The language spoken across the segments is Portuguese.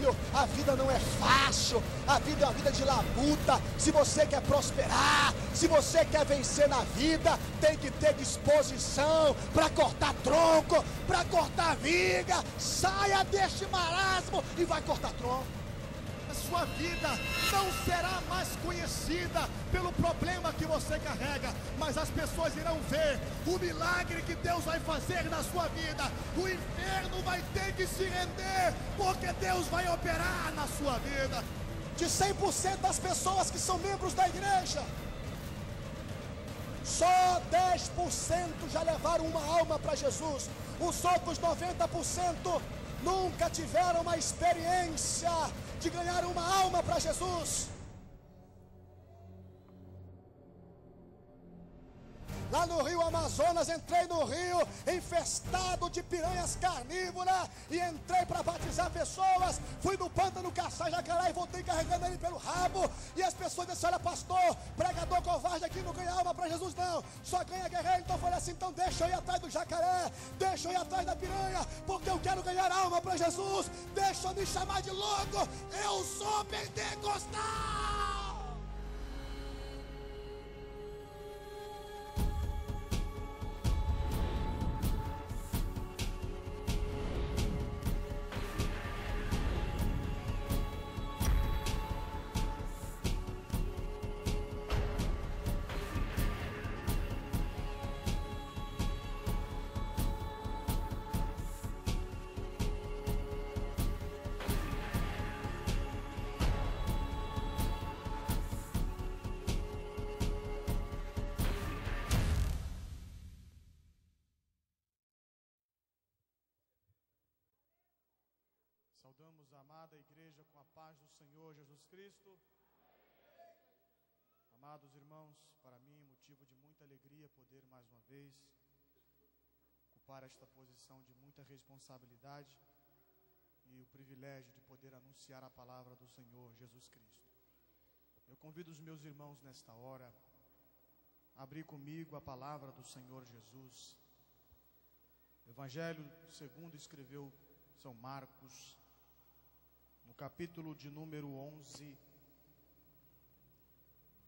filho, a vida não é fácil, a vida é uma vida de labuta. Se você quer prosperar, se você quer vencer na vida, tem que ter disposição para cortar tronco, para cortar viga. Saia deste marasmo e vai cortar tronco. A sua vida não será mais conhecida pelo problema que você carrega, mas as pessoas irão ver o milagre que Deus vai fazer na sua vida. O inferno vai ter que se render, porque Deus vai operar na sua vida. De 100% das pessoas que são membros da igreja, só 10% já levaram uma alma para Jesus. Os outros 90% nunca tiveram uma experiência de ganhar uma alma para Jesus. Lá no Rio Amazonas, entrei no rio infestado de piranhas carnívoras e entrei para batizar pessoas. Fui no pântano caçar jacaré e voltei carregando ele pelo rabo. E as pessoas disseram: olha, pastor, pregador covarde aqui não ganha alma para Jesus não, só ganha guerreiro. Então eu falei assim: então deixa eu ir atrás do jacaré, deixa eu ir atrás da piranha, porque eu quero ganhar alma para Jesus. Deixa eu me chamar de louco, eu sou pentecostal. Saudamos a amada igreja com a paz do Senhor Jesus Cristo. Amados irmãos, para mim é motivo de muita alegria poder mais uma vez ocupar esta posição de muita responsabilidade e o privilégio de poder anunciar a palavra do Senhor Jesus Cristo. Eu convido os meus irmãos nesta hora a abrir comigo a palavra do Senhor Jesus. Evangelho segundo escreveu São Marcos, no capítulo de número 11,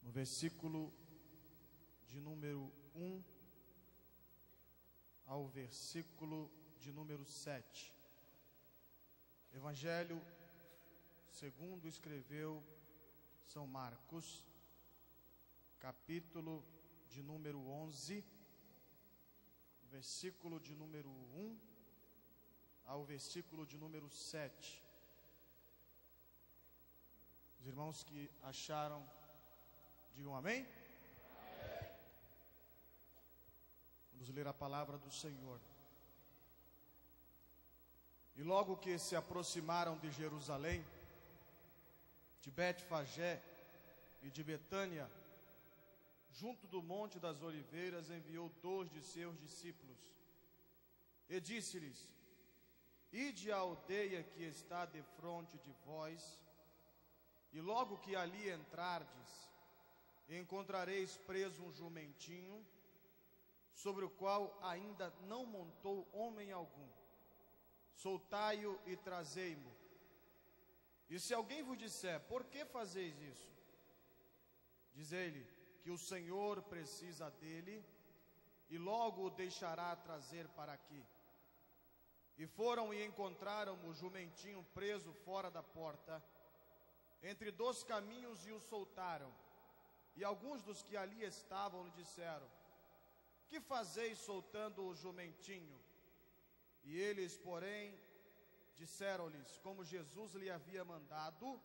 no versículo de número 1 ao versículo de número 7. Evangelho segundo escreveu São Marcos, capítulo de número 11, versículo de número 1 ao versículo de número 7. Os irmãos que acharam, digam amém. Vamos ler a palavra do Senhor. E logo que se aproximaram de Jerusalém, de Betfagé e de Betânia, junto do Monte das Oliveiras, enviou 2 de seus discípulos e disse-lhes: ide à aldeia que está defronte de vós, e logo que ali entrardes, encontrareis preso um jumentinho, sobre o qual ainda não montou homem algum. Soltai-o e trazei-mo. E se alguém vos disser: por que fazeis isso? Dizei-lhe que o Senhor precisa dele, e logo o deixará trazer para aqui. E foram e encontraram o jumentinho preso fora da porta, entre 2 caminhos, e o soltaram. E alguns dos que ali estavam lhe disseram: que fazeis soltando o jumentinho? E eles, porém, disseram-lhes como Jesus lhe havia mandado,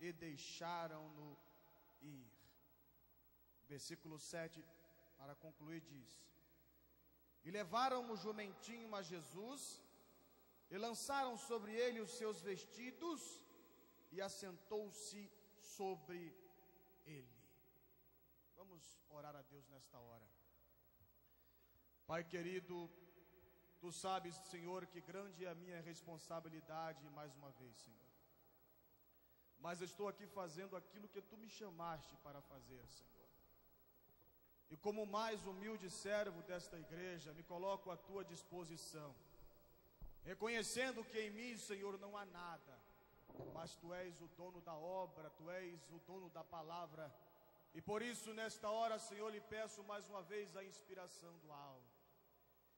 e deixaram-no ir. Versículo 7, para concluir, diz: e levaram o jumentinho a Jesus, e lançaram sobre ele os seus vestidos, e assentou-se sobre ele. Vamos orar a Deus nesta hora. Pai querido, Tu sabes, Senhor, que grande é a minha responsabilidade mais uma vez, Senhor. Mas eu estou aqui fazendo aquilo que Tu me chamaste para fazer, Senhor. E como mais humilde servo desta igreja, me coloco à Tua disposição, reconhecendo que em mim, Senhor, não há nada, mas Tu és o dono da obra, Tu és o dono da palavra. E por isso, nesta hora, Senhor, lhe peço mais uma vez a inspiração do alto.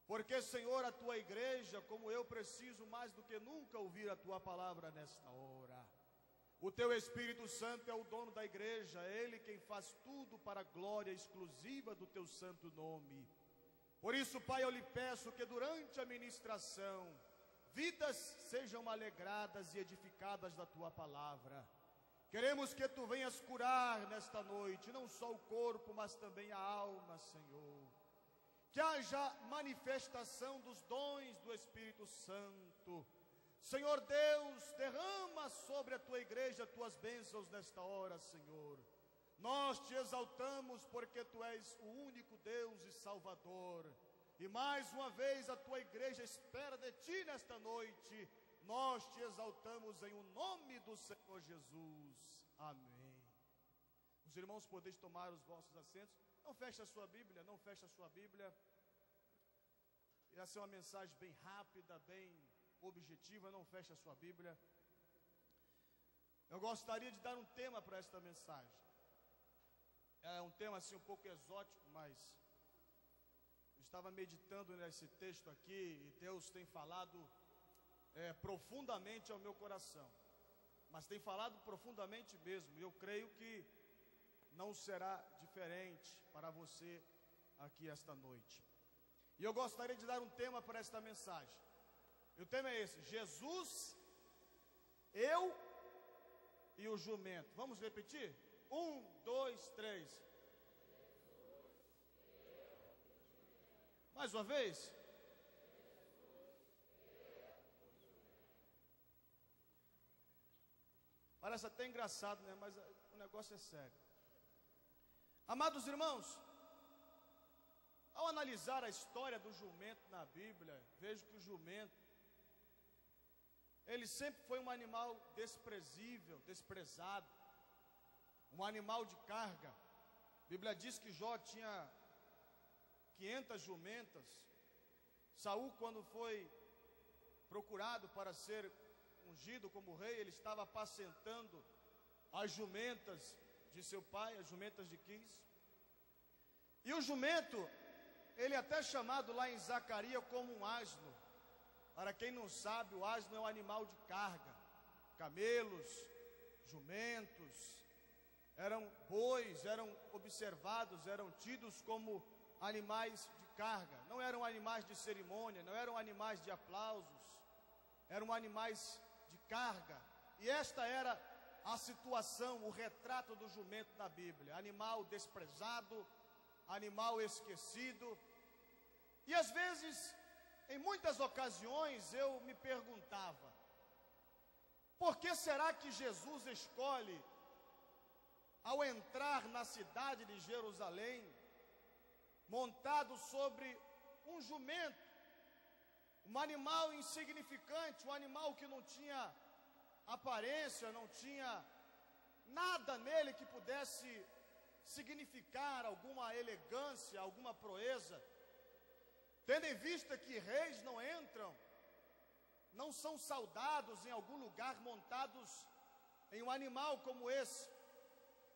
Porque, Senhor, a Tua igreja, como eu, preciso mais do que nunca ouvir a Tua palavra nesta hora. O Teu Espírito Santo é o dono da igreja, é Ele quem faz tudo para a glória exclusiva do Teu santo nome. Por isso, Pai, eu lhe peço que durante a ministração, vidas sejam alegradas e edificadas da Tua palavra. Queremos que Tu venhas curar nesta noite, não só o corpo, mas também a alma, Senhor. Que haja manifestação dos dons do Espírito Santo. Senhor Deus, derrama sobre a Tua igreja Tuas bênçãos nesta hora, Senhor. Nós Te exaltamos porque Tu és o único Deus e Salvador. E mais uma vez a Tua igreja espera de Ti nesta noite. Nós Te exaltamos em o nome do Senhor Jesus. Amém. Os irmãos podeis tomar os vossos assentos. Não feche a sua Bíblia, não feche a sua Bíblia. Irá ser uma mensagem bem rápida, bem objetiva, não feche a sua Bíblia. Eu gostaria de dar um tema para esta mensagem. É um tema assim um pouco exótico, mas eu estava meditando nesse texto aqui e Deus tem falado profundamente ao meu coração, mas tem falado profundamente mesmo, e eu creio que não será diferente para você aqui esta noite. E eu gostaria de dar um tema para esta mensagem, e o tema é esse: Jesus, eu e o jumento. Vamos repetir? 1, 2, 3. Mais uma vez. Parece até engraçado, né? Mas o negócio é sério. Amados irmãos, ao analisar a história do jumento na Bíblia, vejo que o jumento, ele sempre foi um animal desprezível, desprezado, um animal de carga. A Bíblia diz que Jó tinha 500 jumentas. Saul, quando foi procurado para ser ungido como rei, ele estava apacentando as jumentas de seu pai, as jumentas de Quis. E o jumento, ele é até chamado lá em Zacarias como um asno. Para quem não sabe, o asno é um animal de carga. Camelos, jumentos, eram bois, eram observados, eram tidos como animais de carga. Não eram animais de cerimônia, não eram animais de aplausos, eram animais de carga. E esta era a situação, o retrato do jumento na Bíblia: animal desprezado, animal esquecido. E às vezes, em muitas ocasiões, eu me perguntava: por que será que Jesus escolhe, ao entrar na cidade de Jerusalém, montado sobre um jumento, um animal insignificante, um animal que não tinha aparência, não tinha nada nele que pudesse significar alguma elegância, alguma proeza, tendo em vista que reis não entram, não são saudados em algum lugar montados em um animal como esse.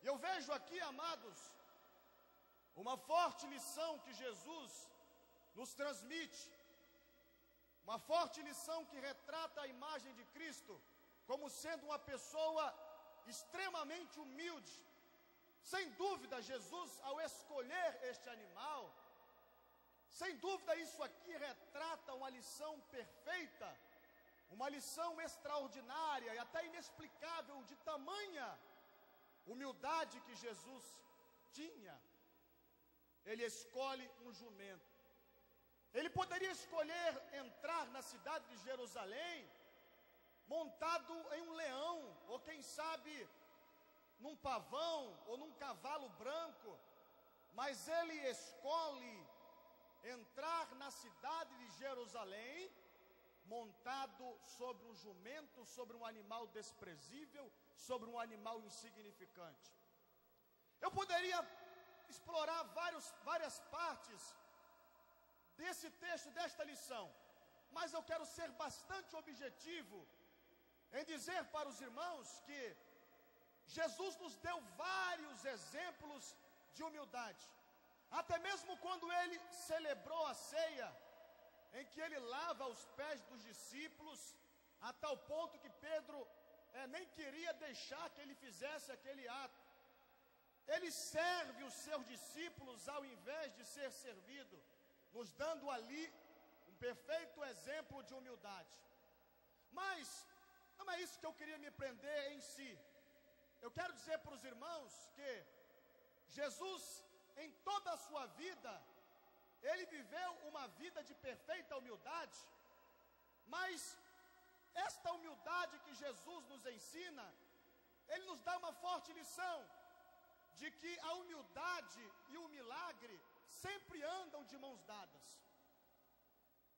E eu vejo aqui, amados, uma forte lição que Jesus nos transmite, uma forte lição que retrata a imagem de Cristo como sendo uma pessoa extremamente humilde. Sem dúvida, Jesus, ao escolher este animal, sem dúvida isso aqui retrata uma lição perfeita, uma lição extraordinária e até inexplicável de tamanha humildade que Jesus tinha. Ele escolhe um jumento. Ele poderia escolher entrar na cidade de Jerusalém montado em um leão, ou quem sabe num pavão ou num cavalo branco, mas ele escolhe entrar na cidade de Jerusalém montado sobre um jumento, sobre um animal desprezível, sobre um animal insignificante. Eu poderia explorar várias partes desse texto, desta lição, mas eu quero ser bastante objetivo em dizer para os irmãos que Jesus nos deu vários exemplos de humildade. Até mesmo quando ele celebrou a ceia, em que ele lava os pés dos discípulos, a tal ponto que Pedro nem queria deixar que ele fizesse aquele ato. Ele serve os seus discípulos ao invés de ser servido, nos dando ali um perfeito exemplo de humildade. Mas não é isso que eu queria me prender em si. Eu quero dizer para os irmãos que Jesus, em toda a sua vida, ele viveu uma vida de perfeita humildade, mas esta humildade que Jesus nos ensina, ele nos dá uma forte lição de que a humildade e o milagre sempre andam de mãos dadas.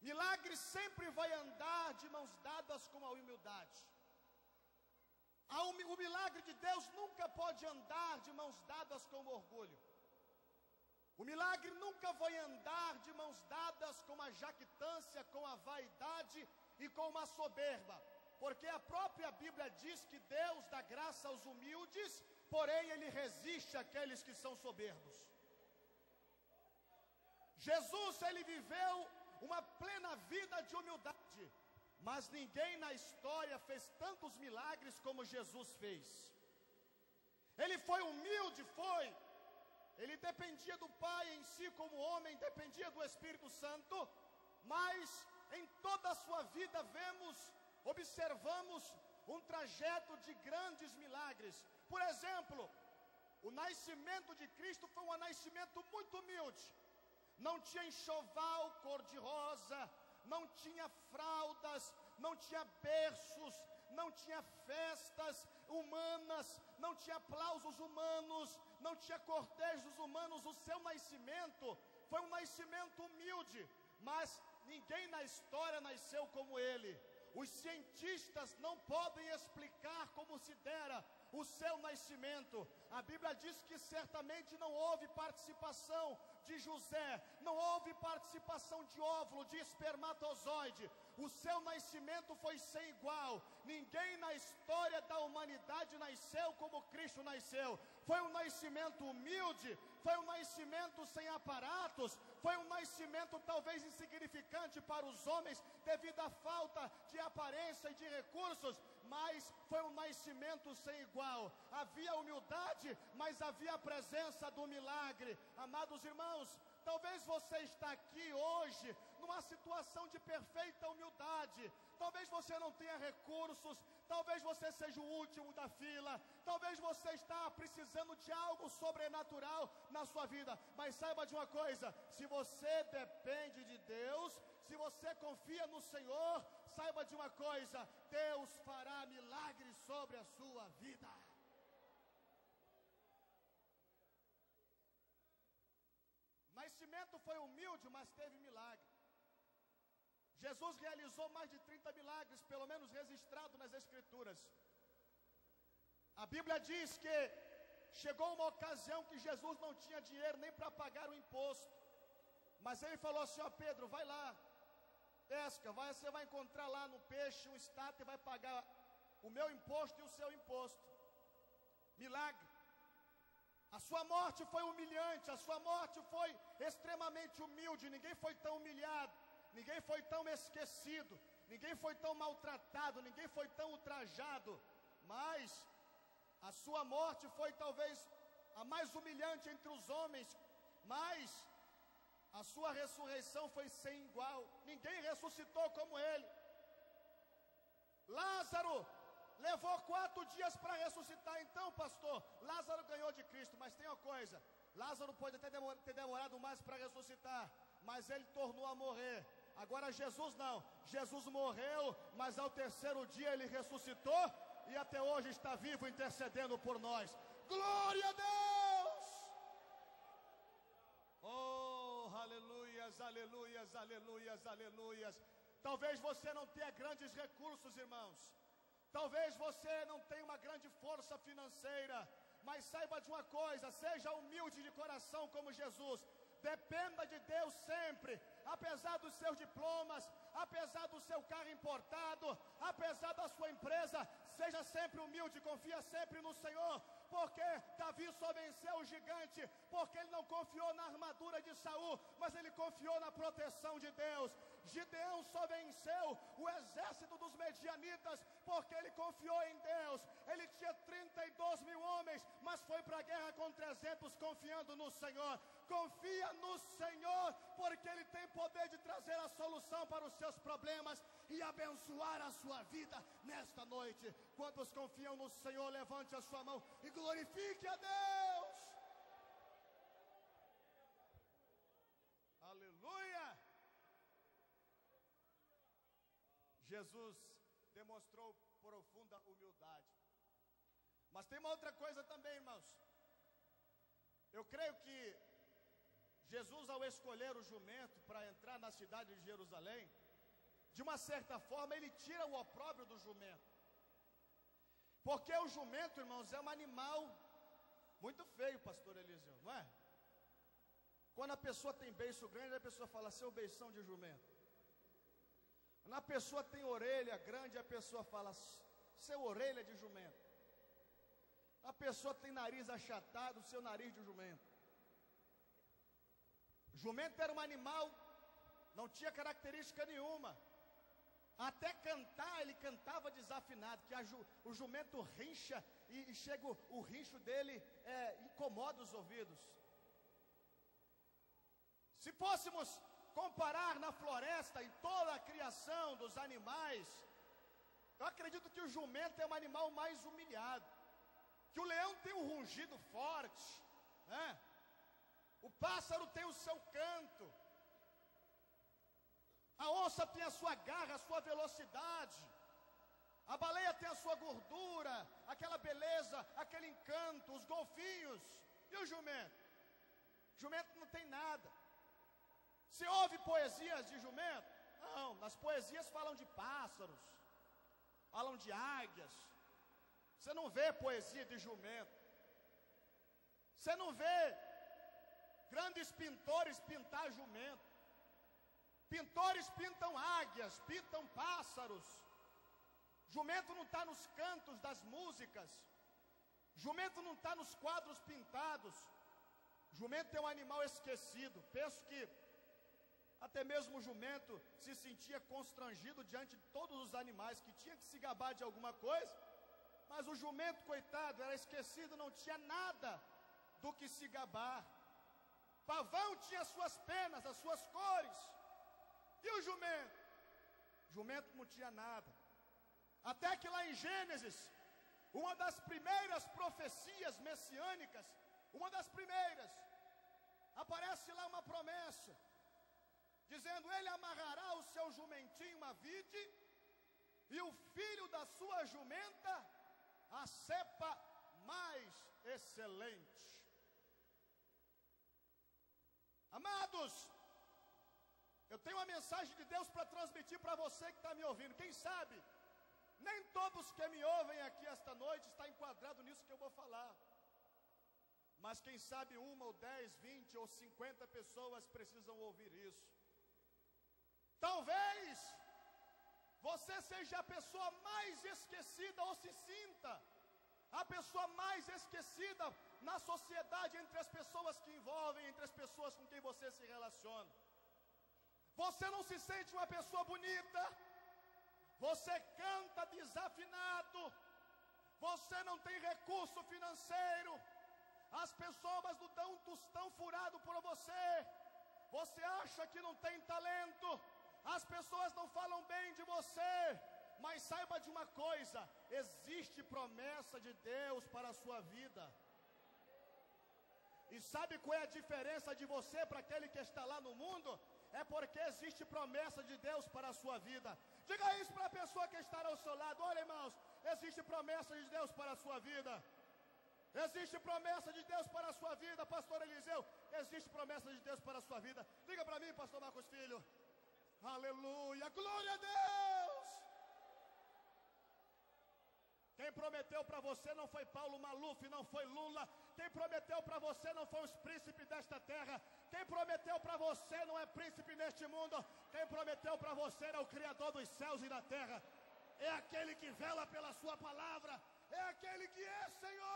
Milagre sempre vai andar de mãos dadas com a humildade. O milagre de Deus nunca pode andar de mãos dadas com o orgulho. O milagre nunca vai andar de mãos dadas com a jactância, com a vaidade e com uma soberba. Porque a própria Bíblia diz que Deus dá graça aos humildes, porém ele resiste àqueles que são soberbos. Jesus, ele viveu uma plena vida de humildade, mas ninguém na história fez tantos milagres como Jesus fez. Ele foi humilde, foi. Ele dependia do Pai em si como homem, dependia do Espírito Santo, mas em toda a sua vida observamos um trajeto de grandes milagres. Por exemplo, o nascimento de Cristo foi um nascimento muito humilde. Não tinha enxoval cor-de-rosa, não tinha fraldas, não tinha berços, não tinha festas humanas, não tinha aplausos humanos, não tinha cortejos humanos. O seu nascimento foi um nascimento humilde, mas ninguém na história nasceu como ele. Os cientistas não podem explicar como se dera o seu nascimento. A Bíblia diz que certamente não houve participação de José, não houve participação de óvulo, de espermatozoide. O seu nascimento foi sem igual. Ninguém na história da humanidade nasceu como Cristo nasceu. Foi um nascimento humilde, foi um nascimento sem aparatos, foi um nascimento talvez insignificante para os homens devido à falta de aparência e de recursos, mas foi um nascimento sem igual. Havia humildade, mas havia a presença do milagre. Amados irmãos, talvez você está aqui hoje numa situação de perfeita humildade. Talvez você não tenha recursos, talvez você seja o último da fila, talvez você está precisando de algo sobrenatural na sua vida. Mas saiba de uma coisa, se você depende de Deus, se você confia no Senhor, saiba de uma coisa, Deus fará milagres sobre a sua vida. O nascimento foi humilde, mas teve milagre. Jesus realizou mais de 30 milagres, pelo menos registrado nas Escrituras. A Bíblia diz que chegou uma ocasião que Jesus não tinha dinheiro nem para pagar o imposto. Mas ele falou assim: ó Pedro, vai lá, pesca, você vai encontrar lá no peixe um estátua e vai pagar o meu imposto e o seu imposto. Milagre. A sua morte foi humilhante, a sua morte foi extremamente humilde. Ninguém foi tão humilhado, ninguém foi tão esquecido, ninguém foi tão maltratado, ninguém foi tão ultrajado. Mas a sua morte foi talvez a mais humilhante entre os homens, mas a sua ressurreição foi sem igual. Ninguém ressuscitou como ele. Lázaro levou 4 dias para ressuscitar. Então, pastor, Lázaro ganhou de Cristo. Mas tem uma coisa, Lázaro pode até ter demorado mais para ressuscitar, mas ele tornou a morrer. Agora Jesus não, Jesus morreu, mas ao 3º dia ele ressuscitou e até hoje está vivo intercedendo por nós. Glória a Deus! Oh, aleluias, aleluias, aleluias, aleluias. Talvez você não tenha grandes recursos, irmãos. Talvez você não tenha uma grande força financeira, mas saiba de uma coisa, seja humilde de coração como Jesus. Dependa de Deus sempre, apesar dos seus diplomas, apesar do seu carro importado, apesar da sua empresa, seja sempre humilde, confia sempre no Senhor, porque Davi só venceu o gigante, porque ele não confiou na armadura de Saul, mas ele confiou na proteção de Deus. Gideão só venceu o exército dos medianitas, porque ele confiou em Deus. Ele tinha 32 mil homens, mas foi para a guerra com 300, confiando no Senhor. Confia no Senhor, porque Ele tem poder de trazer a solução para os seus problemas e abençoar a sua vida nesta noite. Quantos confiam no Senhor, levante a sua mão e glorifique a Deus. Aleluia! Jesus demonstrou profunda humildade. Mas tem uma outra coisa também, irmãos. Eu creio que Jesus, ao escolher o jumento para entrar na cidade de Jerusalém, de uma certa forma, ele tira o opróbrio do jumento. Porque o jumento, irmãos, é um animal muito feio, pastor Eliseu, não é? Quando a pessoa tem beiço grande, a pessoa fala, seu beição de jumento. Quando a pessoa tem orelha grande, a pessoa fala, seu orelha de jumento. A pessoa tem nariz achatado, seu nariz de jumento. Jumento era um animal, não tinha característica nenhuma. Até cantar, ele cantava desafinado, que o jumento rincha e chega o rincho dele incomoda os ouvidos. Se fôssemos comparar na floresta, em toda a criação dos animais, eu acredito que o jumento é um animal mais humilhado. Que o leão tem um rugido forte, né? O pássaro tem o seu canto, a onça tem a sua garra, a sua velocidade, a baleia tem a sua gordura, aquela beleza, aquele encanto, os golfinhos. E o jumento? O jumento não tem nada. Você ouve poesias de jumento? Não, nas poesias falam de pássaros, falam de águias. Você não vê poesia de jumento. Você não vê grandes pintores pintar jumento. Pintores pintam águias, pintam pássaros. Jumento não está nos cantos das músicas. Jumento não está nos quadros pintados. Jumento é um animal esquecido. Penso que até mesmo o jumento se sentia constrangido diante de todos os animais, que tinha que se gabar de alguma coisa. Mas o jumento, coitado, era esquecido, não tinha nada do que se gabar. Pavão tinha suas penas, as suas cores. E o jumento? O jumento não tinha nada. Até que lá em Gênesis, uma das primeiras profecias messiânicas, uma das primeiras, aparece lá uma promessa, dizendo, ele amarrará o seu jumentinho à vide, e o filho da sua jumenta, a cepa mais excelente. Amados, eu tenho uma mensagem de Deus para transmitir para você que está me ouvindo. Quem sabe, nem todos que me ouvem aqui esta noite está enquadrado nisso que eu vou falar. Mas quem sabe 1 ou 10, 20 ou 50 pessoas precisam ouvir isso. Talvez você seja a pessoa mais esquecida, ou se sinta a pessoa mais esquecida na sociedade, entre as pessoas que envolvem, entre as pessoas com quem você se relaciona. Você não se sente uma pessoa bonita, você canta desafinado, você não tem recurso financeiro, as pessoas não dão um tostão furado por você, você acha que não tem talento, as pessoas não falam bem de você. Mas saiba de uma coisa, existe promessa de Deus para a sua vida. E sabe qual é a diferença de você para aquele que está lá no mundo? É porque existe promessa de Deus para a sua vida. Diga isso para a pessoa que está ao seu lado. Olha, irmãos, existe promessa de Deus para a sua vida. Existe promessa de Deus para a sua vida, pastor Eliseu. Existe promessa de Deus para a sua vida. Diga para mim, pastor Marcos Filho. Aleluia, glória a Deus. Quem prometeu para você não foi Paulo Maluf, não foi Lula. Quem prometeu para você não foi os príncipes desta terra. Quem prometeu para você não é príncipe neste mundo. Quem prometeu para você é o Criador dos céus e da terra. É aquele que vela pela sua palavra. É aquele que é Senhor.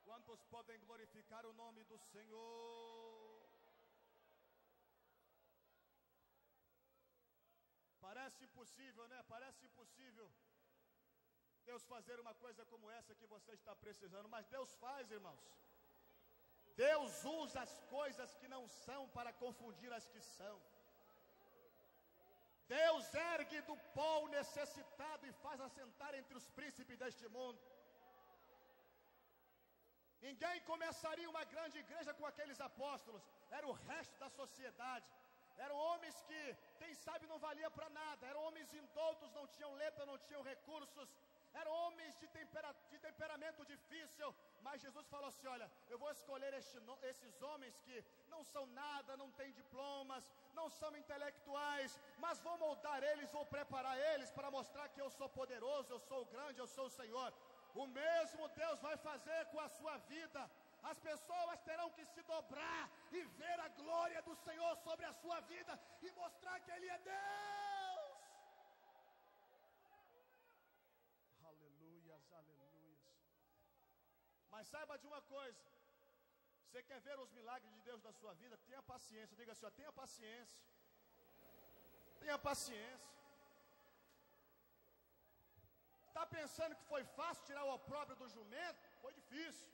Quantos podem glorificar o nome do Senhor? Parece impossível, né? Parece impossível Deus fazer uma coisa como essa que você está precisando. Mas Deus faz, irmãos. Deus usa as coisas que não são para confundir as que são. Deus ergue do pó o necessitado e faz assentar entre os príncipes deste mundo. Ninguém começaria uma grande igreja com aqueles apóstolos. Era o resto da sociedade. Eram homens que, quem sabe, não valia para nada. Eram homens indoutos, não tinham letra, não tinham recursos. Eram homens de temperamento difícil. Mas Jesus falou assim, olha, eu vou escolher esses homens que não são nada, não têm diplomas, não são intelectuais, mas vou moldar eles, vou preparar eles para mostrar que eu sou poderoso, eu sou grande, eu sou o Senhor. O mesmo Deus vai fazer com a sua vida. As pessoas terão que se dobrar e ver a glória do Senhor sobre a sua vida e mostrar que Ele é Deus. Aleluias, aleluias. Mas saiba de uma coisa. Você quer ver os milagres de Deus na sua vida? Tenha paciência. Diga assim, ó, tenha paciência. Tenha paciência. Está pensando que foi fácil tirar o opróbrio do jumento? Foi difícil.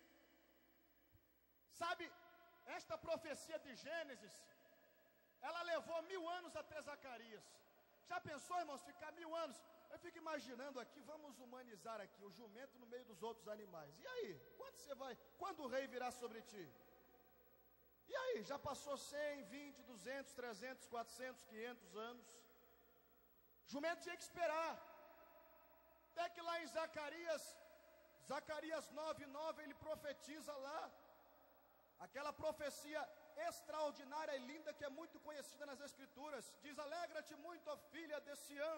Sabe, esta profecia de Gênesis, ela levou 1000 anos até Zacarias. Já pensou, irmãos, ficar 1000 anos? Eu fico imaginando aqui, vamos humanizar aqui, o jumento no meio dos outros animais. E aí, quando o rei virá sobre ti? E aí, já passou 100, 20, 200, 300, 400, 500 anos. Jumento tinha que esperar. Até que lá em Zacarias 9:9, ele profetiza lá. Aquela profecia extraordinária e linda que é muito conhecida nas Escrituras. Diz, alegra-te muito, ó filha de Sião.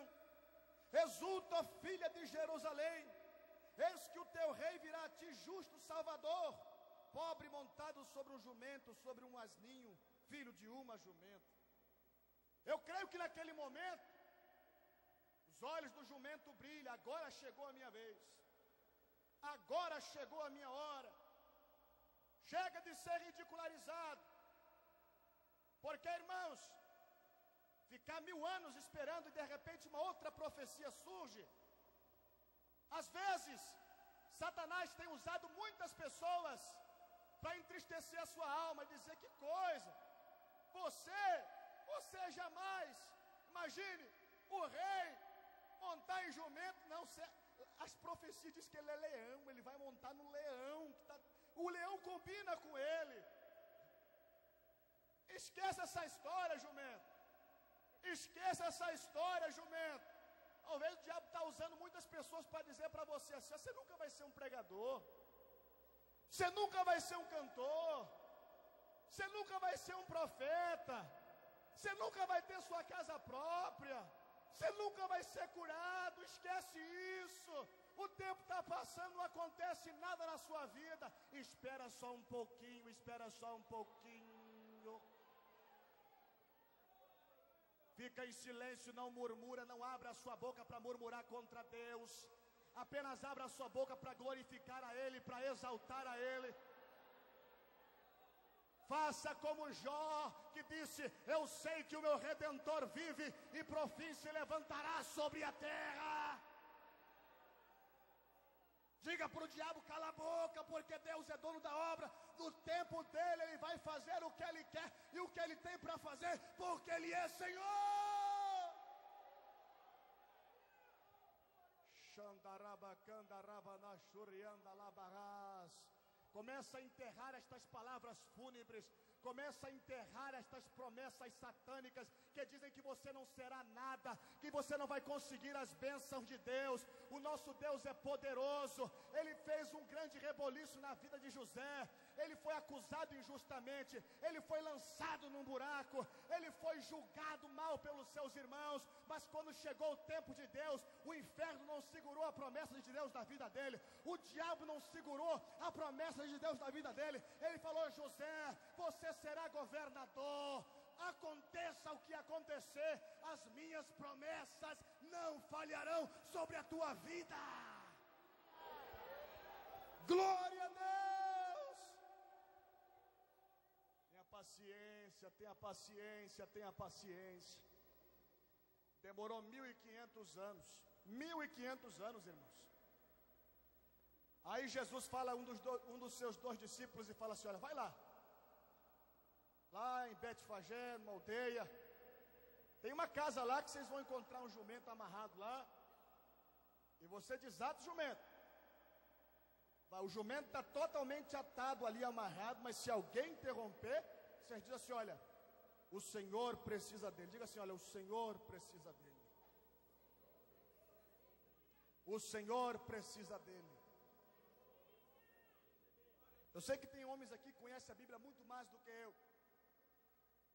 Exulta, ó filha de Jerusalém. Eis que o teu rei virá a ti, justo Salvador, pobre montado sobre um jumento, sobre um asninho, filho de uma jumenta. Eu creio que naquele momento, os olhos do jumento brilham. Agora chegou a minha vez. Agora chegou a minha hora. Chega de ser ridicularizado. Porque, irmãos, ficar 1000 anos esperando e de repente uma outra profecia surge. Às vezes, Satanás tem usado muitas pessoas para entristecer a sua alma e dizer, que coisa, você jamais, imagine, o rei montar em jumento. Não, as profecias dizem que ele é leão, ele vai montar no leão, o leão combina com ele. Esqueça essa história, jumento. Esqueça essa história, jumento. Talvez o diabo está usando muitas pessoas para dizer para você assim, você nunca vai ser um pregador, você nunca vai ser um cantor, você nunca vai ser um profeta, você nunca vai ter sua casa própria, você nunca vai ser curado. Esquece isso. O tempo está passando, não acontece nada na sua vida. Espera só um pouquinho, espera só um pouquinho. Fica em silêncio, não murmura, não abra a sua boca para murmurar contra Deus. Apenas abra a sua boca para glorificar a Ele, para exaltar a Ele. Faça como Jó, que disse, eu sei que o meu Redentor vive e por fim se levantará sobre a terra. Diga para o diabo, cala a boca, porque Deus é dono da obra. No tempo dele, Ele vai fazer o que Ele quer e o que Ele tem para fazer, porque Ele é Senhor. Começa a enterrar estas palavras fúnebres. Começa a enterrar estas promessas satânicas que dizem que você não será nada, que você não vai conseguir as bênçãos de Deus. O nosso Deus é poderoso. Ele fez um grande reboliço na vida de José. Ele foi acusado injustamente. Ele foi lançado num buraco. Ele foi julgado mal pelos seus irmãos. Mas quando chegou o tempo de Deus, o inferno não segurou a promessa de Deus na vida dele. O diabo não segurou a promessa de Deus na vida dele. Ele falou: José, você será governador. Aconteça o que acontecer, as minhas promessas não falharão sobre a tua vida. Glória a Deus. Tenha paciência, tenha paciência, tenha paciência. Demorou 1500 anos. 1500 anos, irmãos. Aí Jesus fala a um dos seus 2 discípulos e fala assim: olha, vai lá em Betfagé, numa aldeia, tem uma casa lá que vocês vão encontrar um jumento amarrado lá, e você desata o jumento. O jumento está totalmente atado ali, amarrado, mas se alguém interromper, você diz assim: olha, o Senhor precisa dele. Diga assim: olha, o Senhor precisa dele. O Senhor precisa dele. Eu sei que tem homens aqui que conhecem a Bíblia muito mais do que eu.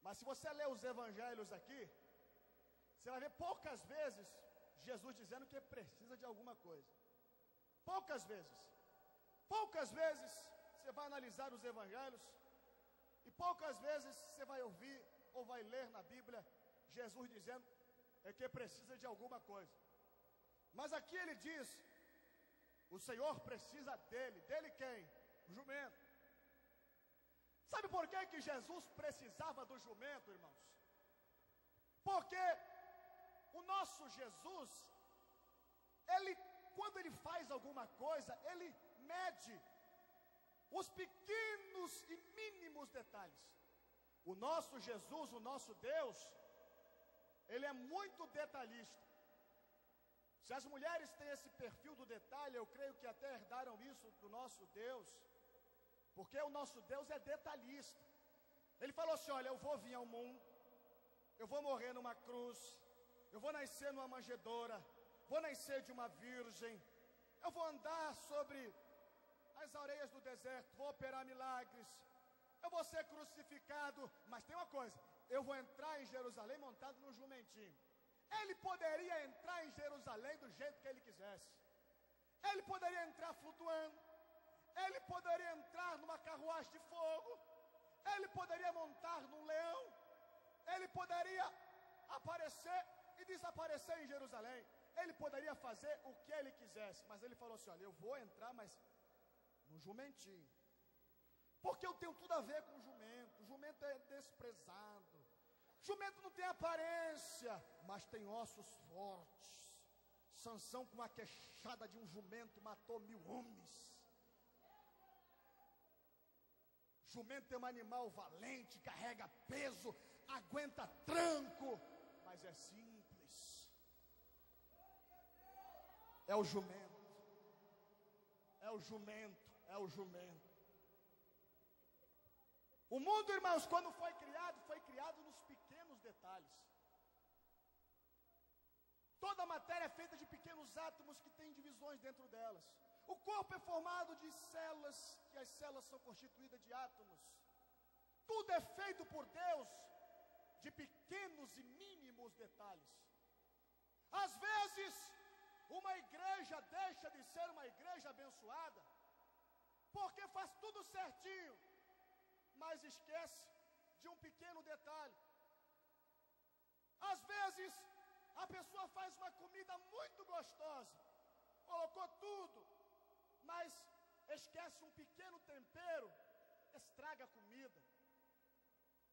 Mas se você ler os evangelhos aqui, você vai ver poucas vezes Jesus dizendo que precisa de alguma coisa. Poucas vezes. Poucas vezes você vai analisar os evangelhos, e poucas vezes você vai ouvir ou vai ler na Bíblia Jesus dizendo que precisa de alguma coisa. Mas aqui ele diz: o Senhor precisa dele. Dele quem? O jumento. Sabe por que Jesus precisava do jumento, irmãos? Porque o nosso Jesus, quando ele faz alguma coisa, ele mede os pequenos e mínimos detalhes. O nosso Jesus, o nosso Deus, ele é muito detalhista. Se as mulheres têm esse perfil do detalhe, eu creio que até herdaram isso do nosso Deus, porque o nosso Deus é detalhista. Ele falou assim: olha, eu vou vir ao mundo, eu vou morrer numa cruz, eu vou nascer numa manjedoura, vou nascer de uma virgem, eu vou andar sobre as areias do deserto, vou operar milagres, eu vou ser crucificado. Mas tem uma coisa: eu vou entrar em Jerusalém montado num jumentinho. Ele poderia entrar em Jerusalém do jeito que ele quisesse. Ele poderia entrar flutuando. Ele poderia entrar numa carruagem de fogo. Ele poderia montar num leão. Ele poderia aparecer e desaparecer em Jerusalém. Ele poderia fazer o que ele quisesse. Mas ele falou assim: olha, eu vou entrar, mas no jumentinho. Porque eu tenho tudo a ver com o jumento. O jumento é desprezado. Jumento não tem aparência, mas tem ossos fortes. Sansão, com a queixada de um jumento, matou 1000 homens. Jumento é um animal valente, carrega peso, aguenta tranco, mas é simples. É o jumento. É o jumento. É o jumento. O mundo, irmãos, quando foi criado nos pequenos detalhes. Toda a matéria é feita de pequenos átomos que têm divisões dentro delas. O corpo é formado de células, que as células são constituídas de átomos. Tudo é feito por Deus de pequenos e mínimos detalhes. Às vezes, uma igreja deixa de ser uma igreja abençoada porque faz tudo certinho, mas esquece de um pequeno detalhe. Às vezes, a pessoa faz uma comida muito gostosa, colocou tudo, mas esquece um pequeno tempero, estraga a comida.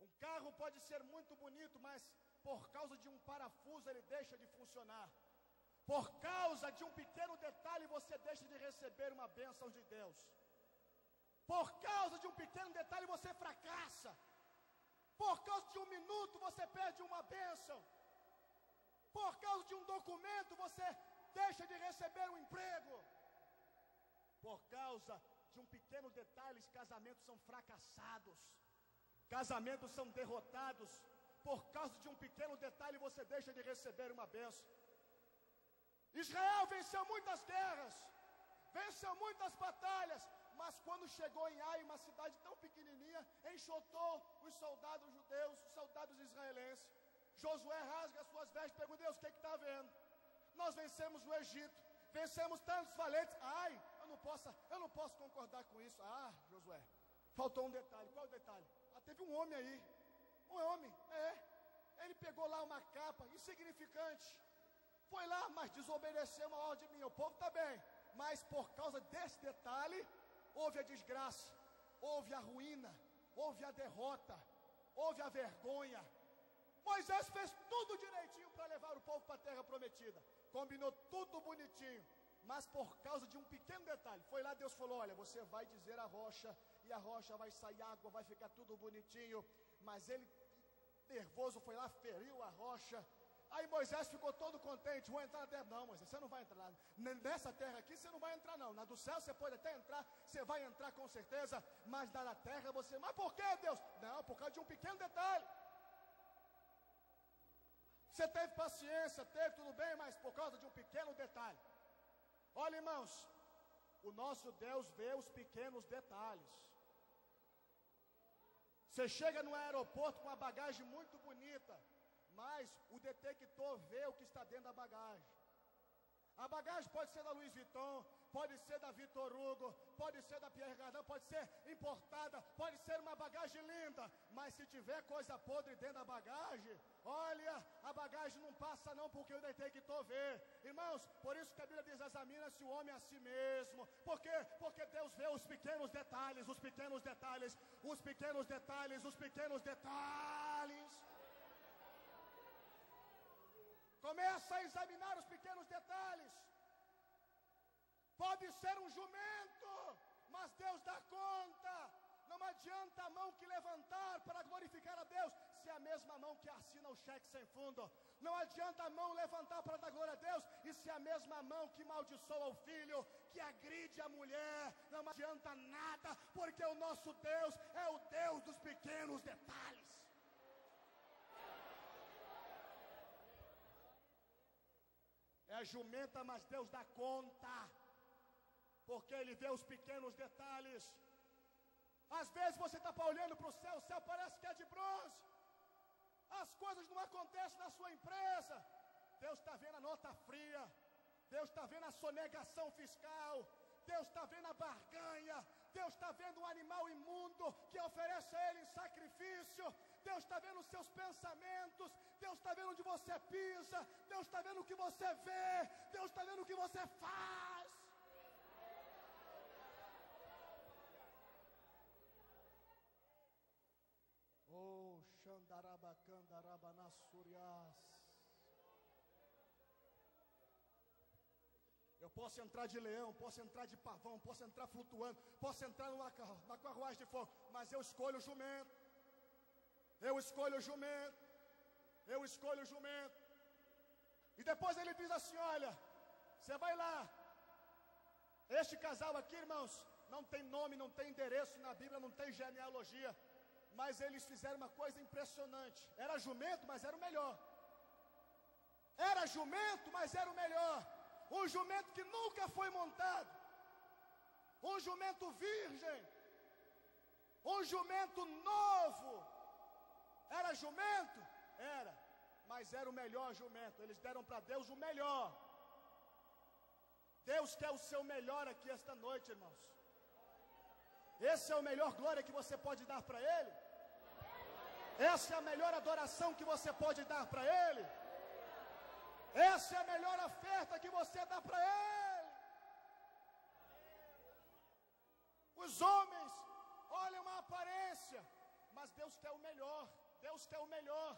Um carro pode ser muito bonito, mas por causa de um parafuso ele deixa de funcionar. Por causa de um pequeno detalhe você deixa de receber uma bênção de Deus. Por causa de um pequeno detalhe você fracassa. Por causa de um minuto você perde uma bênção. Por causa de um documento você deixa de receber um emprego. Por causa de um pequeno detalhe, casamentos são fracassados, casamentos são derrotados. Por causa de um pequeno detalhe, você deixa de receber uma bênção. Israel venceu muitas guerras, venceu muitas batalhas, mas quando chegou em Ai, uma cidade tão pequenininha, enxotou os soldados judeus, os soldados israelenses. Josué rasga as suas vestes e pergunta: Deus, o que está havendo? Nós vencemos o Egito, vencemos tantos valentes. Ai, eu não posso concordar com isso. Ah, Josué, faltou um detalhe. Qual o detalhe? Teve um homem aí, um homem, ele pegou lá uma capa insignificante, foi lá, mas desobedeceu uma ordem minha. O povo está bem, mas por causa desse detalhe, houve a desgraça, houve a ruína, houve a derrota, houve a vergonha. Moisés fez tudo direitinho para levar o povo para a terra prometida, combinou tudo bonitinho, mas por causa de um pequeno detalhe, foi lá, Deus falou: olha, você vai dizer a rocha, e a rocha vai sair água, vai ficar tudo bonitinho. Mas ele, nervoso, foi lá, feriu a rocha. Aí Moisés ficou todo contente: vou entrar na terra. Não, Moisés, você não vai entrar nessa terra aqui, você não vai entrar não. Na do céu você pode até entrar, você vai entrar com certeza, mas na terra você... Mas por que, Deus? Não, por causa de um pequeno detalhe. Você teve paciência, teve tudo bem, mas por causa de um pequeno detalhe. Olha, irmãos, o nosso Deus vê os pequenos detalhes. Você chega no aeroporto com uma bagagem muito bonita, mas o detector vê o que está dentro da bagagem. A bagagem pode ser da Louis Vuitton, pode ser da Victor Hugo, pode ser da Pierre Cardin, pode ser importada, pode ser uma bagagem linda, mas se tiver coisa podre dentro da bagagem, olha, a bagagem não passa não, porque o detector vê. Irmãos, por isso que a Bíblia diz: examina-se o homem a si mesmo. Por quê? Porque Deus vê os pequenos detalhes, os pequenos detalhes, os pequenos detalhes, os pequenos detalhes. Começa a examinar os pequenos detalhes. Pode ser um jumento, mas Deus dá conta. Não adianta a mão que levantar para glorificar a Deus, se é a mesma mão que assina o cheque sem fundo. Não adianta a mão levantar para dar glória a Deus, e se é a mesma mão que amaldiçoa o filho, que agride a mulher. Não adianta nada, porque o nosso Deus é o Deus dos pequenos detalhes. É a jumenta, mas Deus dá conta, porque Ele vê os pequenos detalhes. Às vezes você está olhando para o céu parece que é de bronze, as coisas não acontecem na sua empresa. Deus está vendo a nota fria, Deus está vendo a sonegação fiscal, Deus está vendo a barganha, Deus está vendo um animal imundo que oferece a Ele em sacrifício, Deus está vendo os seus pensamentos, Deus está vendo onde você pisa, Deus está vendo o que você vê, Deus está vendo o que você faz. Oh, Xandarabacandarabanasurias. Eu posso entrar de leão, posso entrar de pavão, posso entrar flutuando, posso entrar na carruagem de fogo, mas eu escolho o jumento. Eu escolho o jumento. Eu escolho o jumento. E depois ele diz assim: olha, você vai lá. Este casal aqui, irmãos, não tem nome, não tem endereço na Bíblia, não tem genealogia, mas eles fizeram uma coisa impressionante. Era jumento, mas era o melhor. Era jumento, mas era o melhor. Um jumento que nunca foi montado, um jumento virgem, um jumento novo. Era jumento? Era, mas era o melhor jumento. Eles deram para Deus o melhor. Deus quer o seu melhor aqui esta noite, irmãos. Esse é o melhor glória que você pode dar para Ele. Essa é a melhor adoração que você pode dar para Ele. Essa é a melhor oferta que você dá para Ele. Os homens olham a aparência, mas Deus quer o melhor. Deus quer o melhor.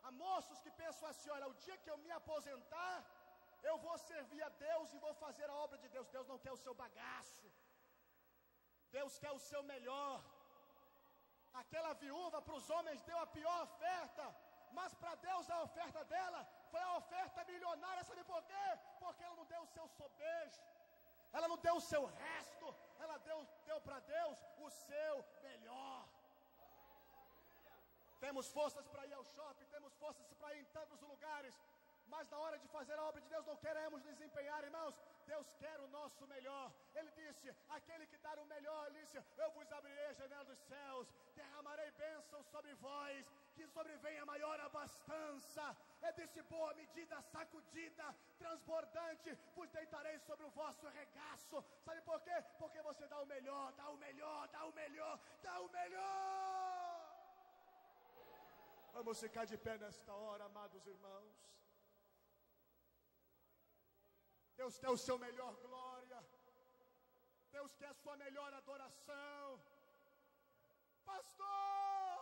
Há moços que pensam assim: olha, o dia que eu me aposentar, eu vou servir a Deus e vou fazer a obra de Deus. Deus não quer o seu bagaço. Deus quer o seu melhor. Aquela viúva para os homens deu a pior oferta, mas para Deus a oferta dela foi a oferta milionária. Sabe por quê? Porque ela não deu o seu sobejo, ela não deu o seu resto, ela deu para Deus o seu melhor. Temos forças para ir ao shopping, temos forças para ir em tantos lugares, mas na hora de fazer a obra de Deus não queremos desempenhar, irmãos. Deus quer o nosso melhor. Ele disse, aquele que dá o melhor, ele disse, eu vos abrirei a janela dos céus, derramarei bênçãos sobre vós, que sobrevenha a maior abastança. Ele disse, boa medida, sacudida, transbordante, vos deitarei sobre o vosso regaço. Sabe por quê? Porque você dá o melhor, dá o melhor, dá o melhor, dá o melhor. Vamos ficar de pé nesta hora, amados irmãos. Deus quer o seu melhor glória. Deus quer a sua melhor adoração. Pastor,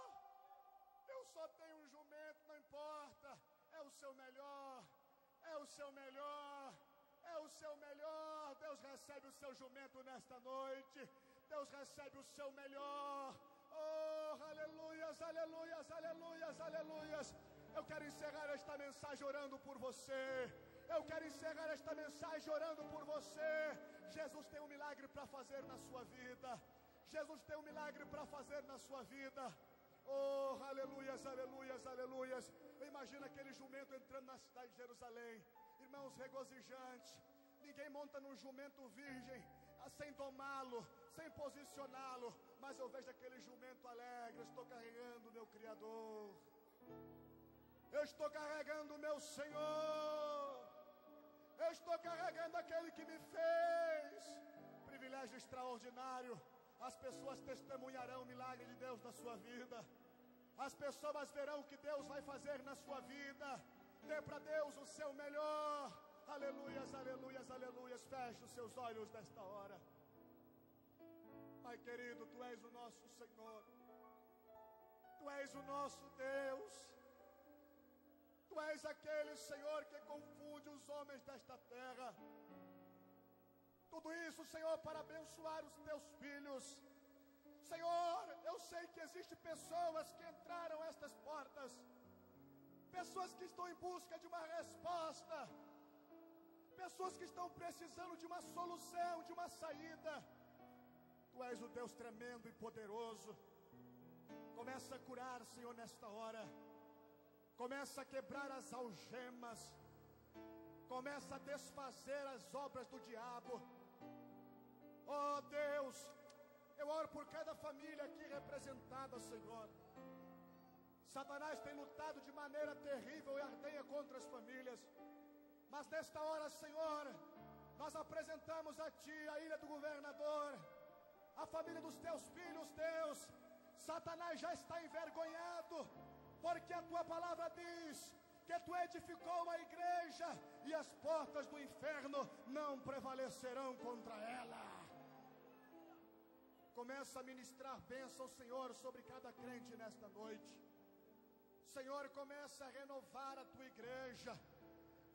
eu só tenho um jumento, não importa. É o seu melhor, é o seu melhor, é o seu melhor. Deus recebe o seu jumento nesta noite. Deus recebe o seu melhor. Oh, aleluias, aleluias, aleluias, aleluias. Eu quero encerrar esta mensagem orando por você. Eu quero encerrar esta mensagem orando por você. Jesus tem um milagre para fazer na sua vida. Jesus tem um milagre para fazer na sua vida. Oh, aleluias, aleluias, aleluias. Imagina aquele jumento entrando na cidade de Jerusalém. Irmãos, regozijante. Ninguém monta num jumento virgem sem domá-lo, sem posicioná-lo. Mas eu vejo aquele jumento alegre. Eu estou carregando o meu Criador. Eu estou carregando o meu Senhor. Eu estou carregando aquele que me fez. Privilégio extraordinário. As pessoas testemunharão o milagre de Deus na sua vida. As pessoas verão o que Deus vai fazer na sua vida. Dê para Deus o seu melhor. Aleluias, aleluias, aleluias. Feche os seus olhos nesta hora. Pai querido, Tu és o nosso Senhor. Tu és o nosso Deus. Tu és aquele, Senhor, que confunde os homens desta terra. Tudo isso, Senhor, para abençoar os Teus filhos. Senhor, eu sei que existem pessoas que entraram estas portas. Pessoas que estão em busca de uma resposta. Pessoas que estão precisando de uma solução, de uma saída. Tu és o Deus tremendo e poderoso. Começa a curar, Senhor, nesta hora. Começa a quebrar as algemas. Começa a desfazer as obras do diabo. Oh Deus, eu oro por cada família aqui representada, Senhor. Satanás tem lutado de maneira terrível e ardenha contra as famílias. Mas nesta hora, Senhor, nós apresentamos a Ti a ilha do governador, a família dos Teus filhos, Deus. Satanás já está envergonhado, porque a Tua palavra diz que Tu edificou uma igreja e as portas do inferno não prevalecerão contra ela. Começa a ministrar bênção, Senhor, sobre cada crente nesta noite. Senhor, começa a renovar a Tua igreja.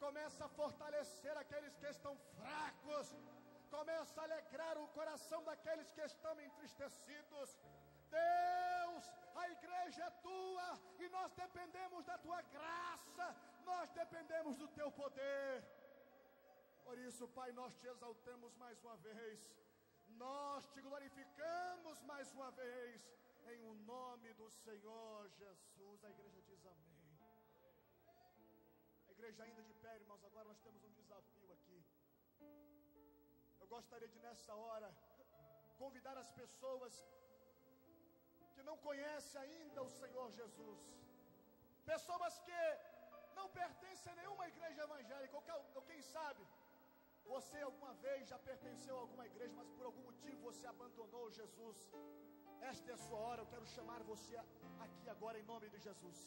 Começa a fortalecer aqueles que estão fracos. Começa a alegrar o coração daqueles que estão entristecidos. Deus, a igreja é Tua e nós dependemos da Tua graça. Nós dependemos do Teu poder. Por isso, Pai, nós Te exaltamos mais uma vez. Nós Te glorificamos mais uma vez. Em o nome do Senhor Jesus. A igreja diz amém. A igreja ainda de pé, irmãos. Agora nós temos um desafio aqui. Eu gostaria de nessa hora convidar as pessoas que não conhecem ainda o Senhor Jesus. Pessoas que não pertencem a nenhuma igreja evangélica. Ou quem sabe você alguma vez já pertenceu a alguma igreja, mas por algum motivo você abandonou Jesus. Esta é a sua hora. Eu quero chamar você aqui agora em nome de Jesus.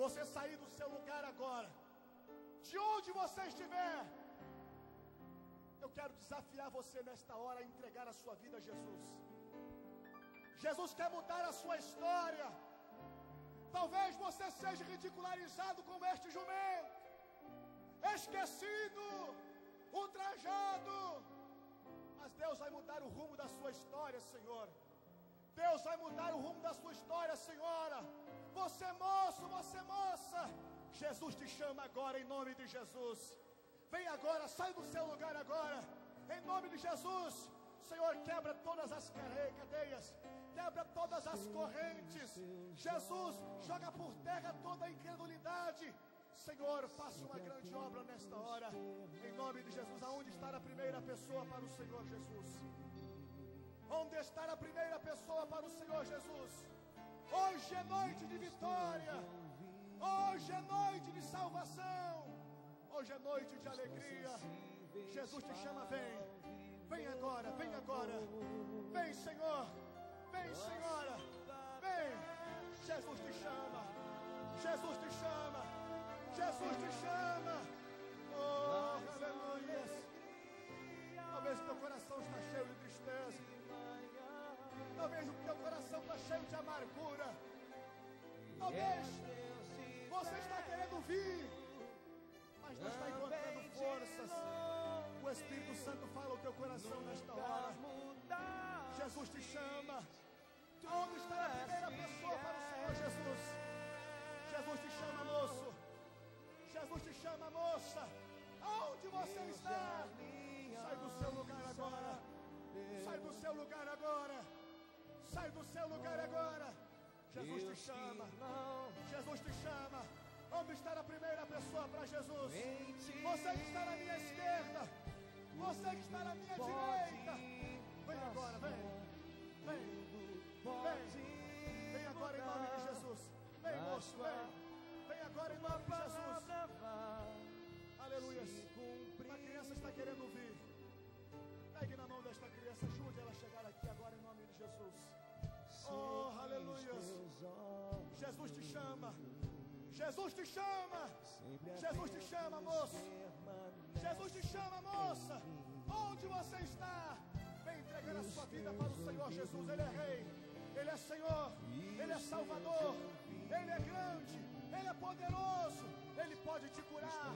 Você sair do seu lugar agora, de onde você estiver. Eu quero desafiar você nesta hora a entregar a sua vida a Jesus. Jesus quer mudar a sua história. Talvez você seja ridicularizado como este jumento, esquecido, ultrajado. Mas Deus vai mudar o rumo da sua história, Senhor. Deus vai mudar o rumo da sua história, Senhora. Você moço, você moça, Jesus te chama agora em nome de Jesus. Vem agora, sai do seu lugar agora. em nome de Jesus. Senhor, quebra todas as cadeias, quebra todas as correntes. Jesus, joga por terra toda a incredulidade. Senhor, faça uma grande obra nesta hora, em nome de Jesus. Aonde está a primeira pessoa para o Senhor Jesus? Onde está a primeira pessoa para o Senhor Jesus? Hoje é noite de vitória, hoje é noite de salvação, hoje é noite de alegria. Jesus te chama, vem agora, vem agora, vem Senhor, vem Senhora, vem. Jesus te chama, Jesus te chama, Jesus te chama. Oh, aleluia. Talvez o teu coração está cheio de tristeza, talvez o teu coração está cheio de amargura, talvez você está querendo vir, mas não está encontrando forças. O Espírito Santo fala ao teu coração nesta hora. Jesus te chama. Onde está a primeira pessoa para o Senhor Jesus? Jesus te chama, moço. Jesus te chama, moça. Onde você está? Sai do seu lugar agora. Sai do seu lugar agora. Sai do seu lugar agora. Jesus te chama. Jesus te chama. Onde está a primeira pessoa para Jesus? Você que está na minha esquerda, você que está na minha direita, vem agora, vem, vem, vem, vem agora em nome de Jesus. Vem, moço, vem agora em nome de Jesus. Aleluia. A criança está querendo vir. Pegue na mão desta criança, ajude ela a chegar aqui agora em nome de Jesus. Oh, aleluia. Jesus te chama. Jesus te chama. Jesus te chama, moço. Jesus te chama, moça. Onde você está? Vem entregar a sua vida para o Senhor Jesus. Ele é Rei, Ele é Senhor, Ele é Salvador, Ele é grande, Ele é poderoso. Ele pode te curar,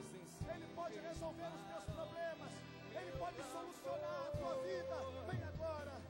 Ele pode resolver os teus problemas, Ele pode solucionar a tua vida. Vem agora.